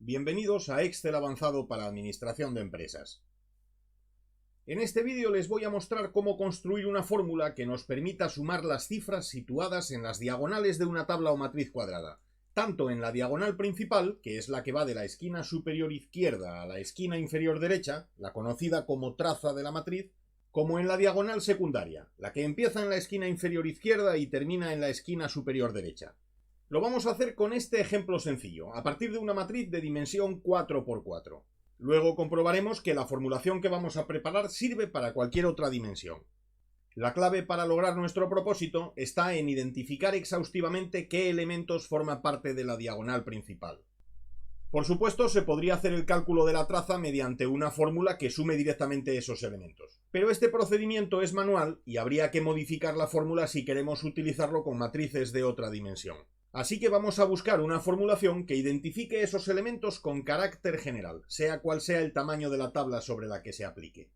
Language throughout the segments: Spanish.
bienvenidos a Excel avanzado para administración de empresas. En este vídeo les voy a mostrar cómo construir una fórmula que nos permita sumar las cifras situadas en las diagonales de una tabla o matriz cuadrada, tanto en la diagonal principal, que es la que va de la esquina superior izquierda a la esquina inferior derecha, la conocida como traza de la matriz, como en la diagonal secundaria, la que empieza en la esquina inferior izquierda y termina en la esquina superior derecha. Lo vamos a hacer con este ejemplo sencillo, a partir de una matriz de dimensión 4×4. Luego comprobaremos que la formulación que vamos a preparar sirve para cualquier otra dimensión. La clave para lograr nuestro propósito está en identificar exhaustivamente qué elementos forman parte de la diagonal principal. Por supuesto, se podría hacer el cálculo de la traza mediante una fórmula que sume directamente esos elementos. Pero este procedimiento es manual y habría que modificar la fórmula si queremos utilizarlo con matrices de otra dimensión. Así que vamos a buscar una formulación que identifique esos elementos con carácter general, sea cual sea el tamaño de la tabla sobre la que se aplique.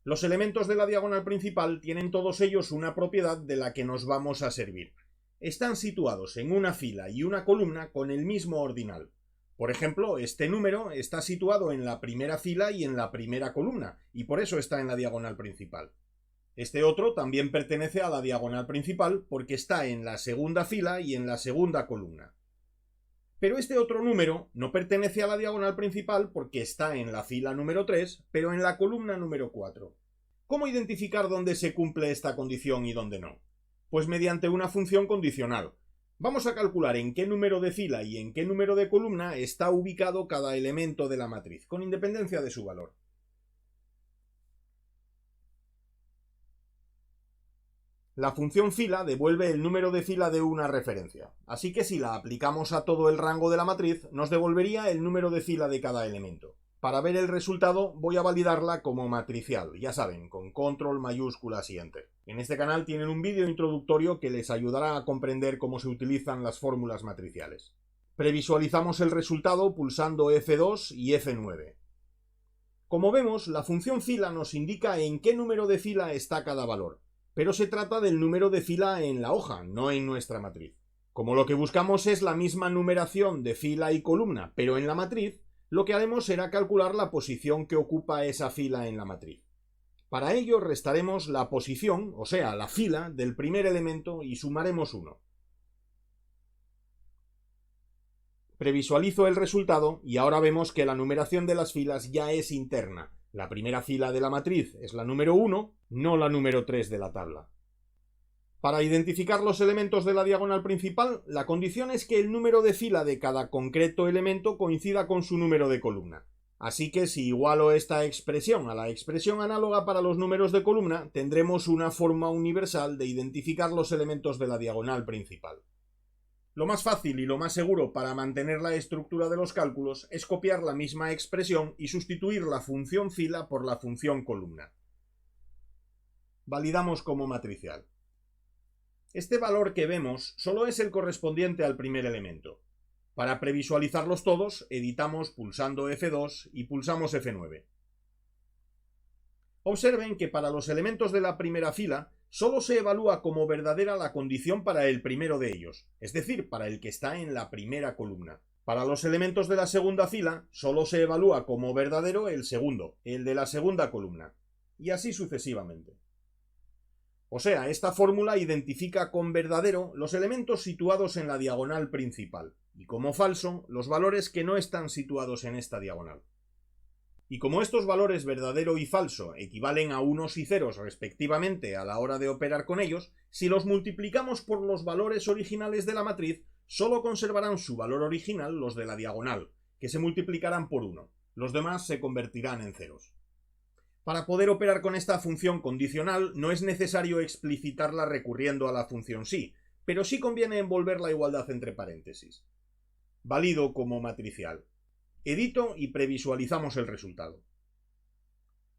Los elementos de la diagonal principal tienen todos ellos una propiedad de la que nos vamos a servir. Están situados en una fila y una columna con el mismo ordinal. Por ejemplo, este número está situado en la primera fila y en la primera columna, y por eso está en la diagonal principal. Este otro también pertenece a la diagonal principal porque está en la segunda fila y en la segunda columna. Pero este otro número no pertenece a la diagonal principal porque está en la fila número 3, pero en la columna número 4. ¿Cómo identificar dónde se cumple esta condición y dónde no? Pues mediante una función condicional. Vamos a calcular en qué número de fila y en qué número de columna está ubicado cada elemento de la matriz, con independencia de su valor. La función fila devuelve el número de fila de una referencia, así que si la aplicamos a todo el rango de la matriz, nos devolvería el número de fila de cada elemento. Para ver el resultado voy a validarla como matricial, ya saben, con control, mayúsculas y enter. En este canal tienen un vídeo introductorio que les ayudará a comprender cómo se utilizan las fórmulas matriciales. Previsualizamos el resultado pulsando F2 y F9. Como vemos, la función fila nos indica en qué número de fila está cada valor. Pero se trata del número de fila en la hoja, no en nuestra matriz. Como lo que buscamos es la misma numeración de fila y columna, pero en la matriz, lo que haremos será calcular la posición que ocupa esa fila en la matriz. Para ello restaremos la posición, o sea, la fila del primer elemento y sumaremos 1. Previsualizo el resultado y ahora vemos que la numeración de las filas ya es interna. La primera fila de la matriz es la número 1, no la número 3 de la tabla. Para identificar los elementos de la diagonal principal, la condición es que el número de fila de cada concreto elemento coincida con su número de columna. Así que si igualo esta expresión a la expresión análoga para los números de columna, tendremos una forma universal de identificar los elementos de la diagonal principal. Lo más fácil y lo más seguro para mantener la estructura de los cálculos es copiar la misma expresión y sustituir la función fila por la función columna. Validamos como matricial. Este valor que vemos solo es el correspondiente al primer elemento. Para previsualizarlos todos, editamos pulsando F2 y pulsamos F9. Observen que para los elementos de la primera fila solo se evalúa como verdadera la condición para el primero de ellos, es decir, para el que está en la primera columna. Para los elementos de la segunda fila solo se evalúa como verdadero el segundo, el de la segunda columna, y así sucesivamente. O sea, esta fórmula identifica con verdadero los elementos situados en la diagonal principal, y como falso los valores que no están situados en esta diagonal. Y como estos valores verdadero y falso equivalen a unos y ceros respectivamente a la hora de operar con ellos, si los multiplicamos por los valores originales de la matriz, solo conservarán su valor original los de la diagonal, que se multiplicarán por 1. Los demás se convertirán en ceros. Para poder operar con esta función condicional no es necesario explicitarla recurriendo a la función sí, pero sí conviene envolver la igualdad entre paréntesis. Valido como matricial. Edito y previsualizamos el resultado.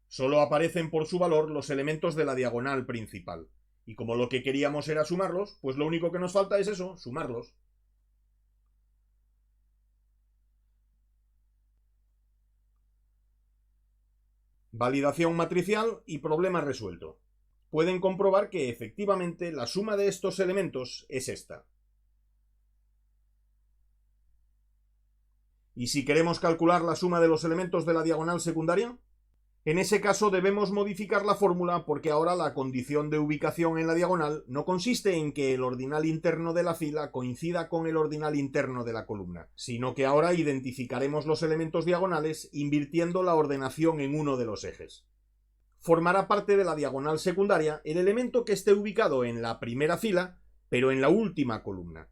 Solo aparecen por su valor los elementos de la diagonal principal. Y como lo que queríamos era sumarlos, pues lo único que nos falta es eso, sumarlos. Validación matricial y problema resuelto. Pueden comprobar que efectivamente la suma de estos elementos es esta. ¿Y si queremos calcular la suma de los elementos de la diagonal secundaria? En ese caso debemos modificar la fórmula porque ahora la condición de ubicación en la diagonal no consiste en que el ordinal interno de la fila coincida con el ordinal interno de la columna, sino que ahora identificaremos los elementos diagonales invirtiendo la ordenación en uno de los ejes. Formará parte de la diagonal secundaria el elemento que esté ubicado en la primera fila, pero en la última columna,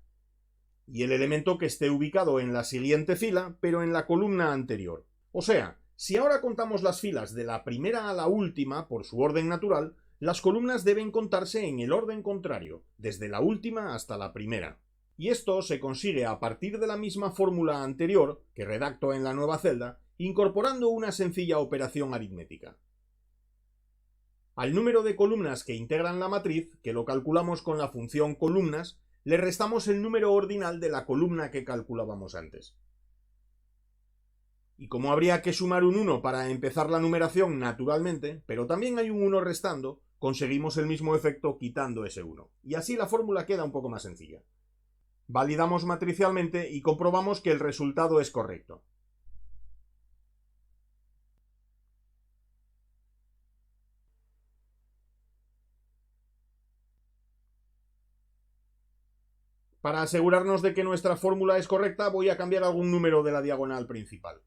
y el elemento que esté ubicado en la siguiente fila, pero en la columna anterior. O sea, si ahora contamos las filas de la primera a la última por su orden natural, las columnas deben contarse en el orden contrario, desde la última hasta la primera. Y esto se consigue a partir de la misma fórmula anterior, que redacto en la nueva celda, incorporando una sencilla operación aritmética. Al número de columnas que integran la matriz, que lo calculamos con la función columnas, le restamos el número ordinal de la columna que calculábamos antes. Y como habría que sumar un 1 para empezar la numeración naturalmente, pero también hay un 1 restando, conseguimos el mismo efecto quitando ese 1. Y así la fórmula queda un poco más sencilla. Validamos matricialmente y comprobamos que el resultado es correcto. Para asegurarnos de que nuestra fórmula es correcta, voy a cambiar algún número de la diagonal principal.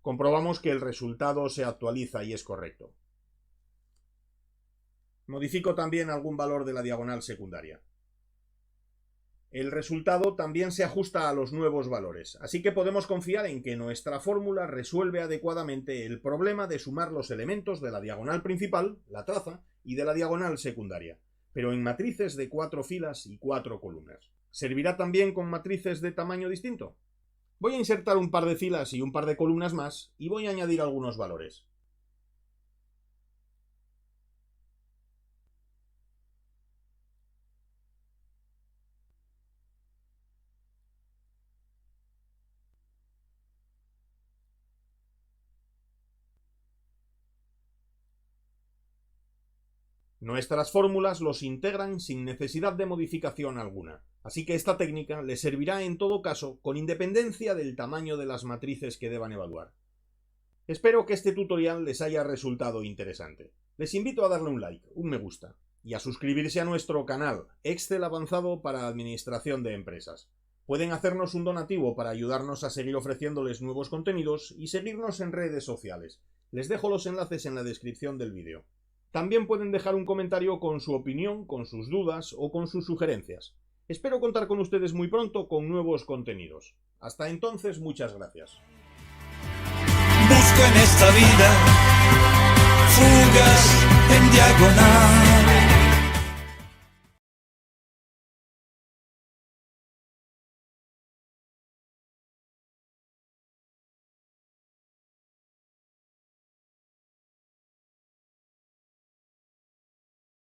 Comprobamos que el resultado se actualiza y es correcto. Modifico también algún valor de la diagonal secundaria. El resultado también se ajusta a los nuevos valores, así que podemos confiar en que nuestra fórmula resuelve adecuadamente el problema de sumar los elementos de la diagonal principal, la traza, y de la diagonal secundaria, pero en matrices de 4 filas y 4 columnas. ¿Servirá también con matrices de tamaño distinto? Voy a insertar un par de filas y un par de columnas más y voy a añadir algunos valores. Nuestras fórmulas los integran sin necesidad de modificación alguna, así que esta técnica les servirá en todo caso con independencia del tamaño de las matrices que deban evaluar. Espero que este tutorial les haya resultado interesante. Les invito a darle un like, un me gusta, y a suscribirse a nuestro canal Excel Avanzado para Administración de Empresas. Pueden hacernos un donativo para ayudarnos a seguir ofreciéndoles nuevos contenidos y seguirnos en redes sociales. Les dejo los enlaces en la descripción del vídeo. También pueden dejar un comentario con su opinión, con sus dudas o con sus sugerencias. Espero contar con ustedes muy pronto con nuevos contenidos. Hasta entonces, muchas gracias. Busco en esta vida fugas en diagonal.